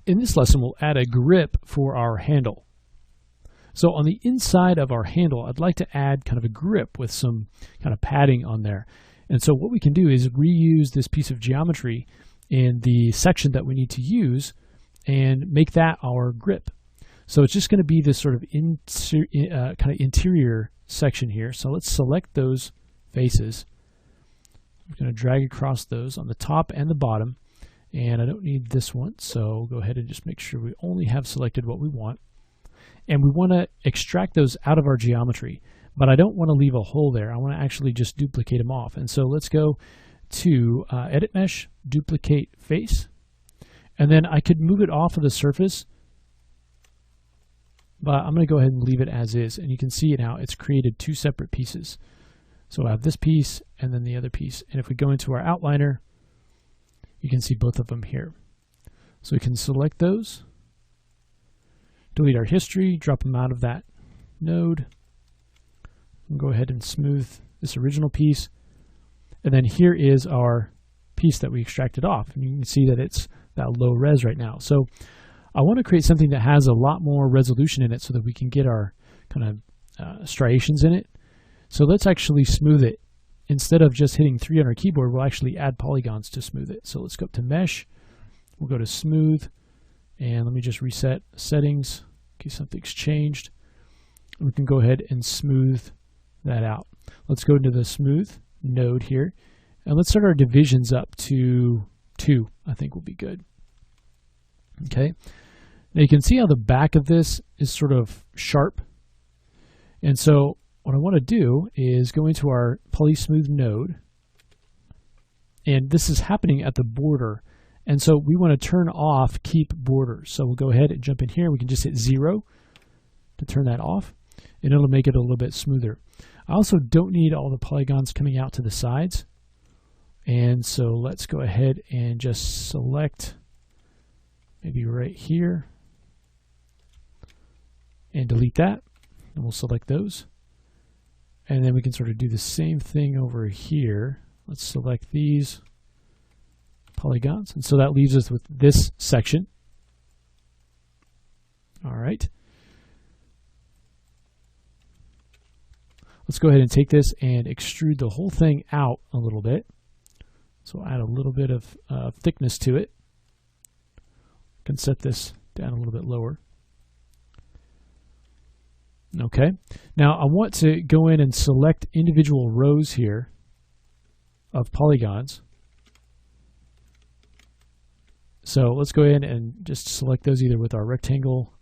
in this lesson, we'll add a grip for our handle. So on the inside of our handle, I'd like to add kind of a grip with some kind of padding on there. And so what we can do is reuse this piece of geometry in the section that we need to use and make that our grip. So it's just going to be this sort of kind of interior section here. So let's select those faces. I'm going to drag across those on the top and the bottom. And I don't need this one, so go ahead and just make sure we only have selected what we want. And we want to extract those out of our geometry, but I don't want to leave a hole there. I want to actually just duplicate them off. And so let's go to Edit Mesh, Duplicate Face, and then I could move it off of the surface, but I'm going to go ahead and leave it as is. And you can see now it's created two separate pieces. So I have this piece and then the other piece. And if we go into our outliner, you can see both of them here. So we can select those, delete our history, drop them out of that node, and go ahead and smooth this original piece. And then here is our piece that we extracted off. And you can see that it's that low res right now. So I want to create something that has a lot more resolution in it so that we can get our kind of striations in it. So let's actually smooth it. Instead of just hitting 3 on our keyboard, we'll actually add polygons to smooth it. So let's go up to Mesh, we'll go to Smooth, and let me just reset settings in case something's changed. And we can go ahead and smooth that out. Let's go into the Smooth node here, and let's start our divisions up to 2, I think will be good. Okay, now you can see how the back of this is sort of sharp, and so what I want to do is go into our Polysmooth node, and this is happening at the border, and so we want to turn off Keep Borders. So we'll go ahead and jump in here. We can just hit 0 to turn that off, and it'll make it a little bit smoother. I also don't need all the polygons coming out to the sides, and so let's go ahead and just select maybe right here and delete that, and we'll select those. And then we can sort of do the same thing over here. Let's select these polygons. And so that leaves us with this section. All right. Let's go ahead and take this and extrude the whole thing out a little bit. So add a little bit of thickness to it. I can set this down a little bit lower. Okay, now I want to go in and select individual rows here of polygons. So let's go ahead and just select those either with our rectangle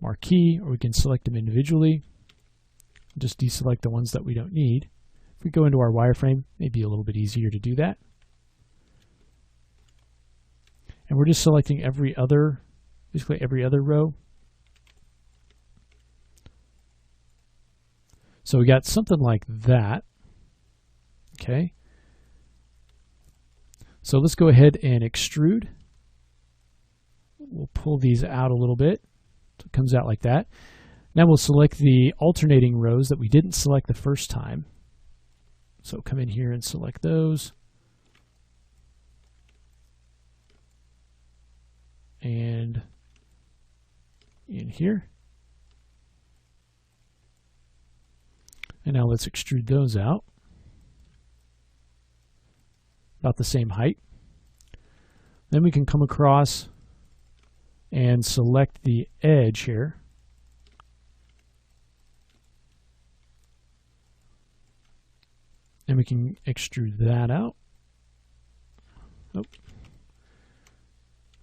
marquee, or we can select them individually. Just deselect the ones that we don't need. If we go into our wireframe, maybe a little bit easier to do that. And we're just selecting every other, basically every other row. So we got something like that. Okay. So let's go ahead and extrude. We'll pull these out a little bit. So it comes out like that. Now we'll select the alternating rows that we didn't select the first time. So come in here and select those. And in here. And now let's extrude those out. About the same height. Then we can come across and select the edge here. And we can extrude that out. Oh.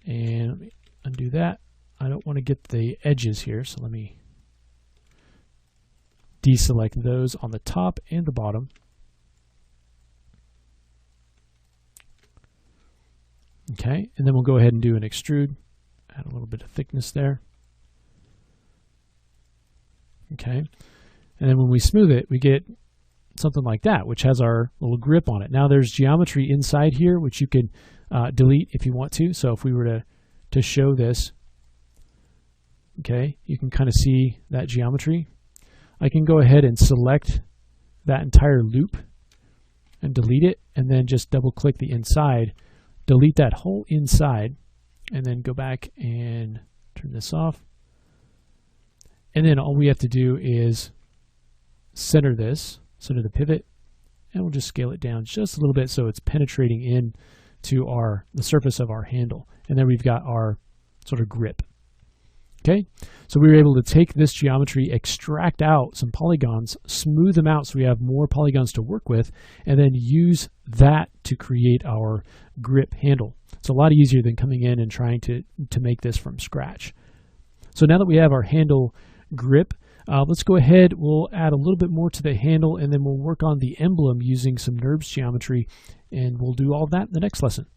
And let me undo that. I don't want to get the edges here, so let me deselect those on the top and the bottom. Okay, and then we'll go ahead and do an extrude. Add a little bit of thickness there. Okay, and then when we smooth it, we get something like that, which has our little grip on it. Now there's geometry inside here, which you can delete if you want to. So if we were to show this, okay, you can kind of see that geometry. I can go ahead and select that entire loop and delete it, and then just double click the inside, delete that whole inside, and then go back and turn this off. And then all we have to do is center the pivot, and we'll just scale it down just a little bit so it's penetrating in to the surface of our handle. And then we've got our sort of grip. Okay, so we were able to take this geometry, extract out some polygons, smooth them out so we have more polygons to work with, and then use that to create our grip handle. It's a lot easier than coming in and trying to make this from scratch. So now that we have our handle grip, let's go ahead, we'll add a little bit more to the handle, and then we'll work on the emblem using some NURBS geometry, and we'll do all of that in the next lesson.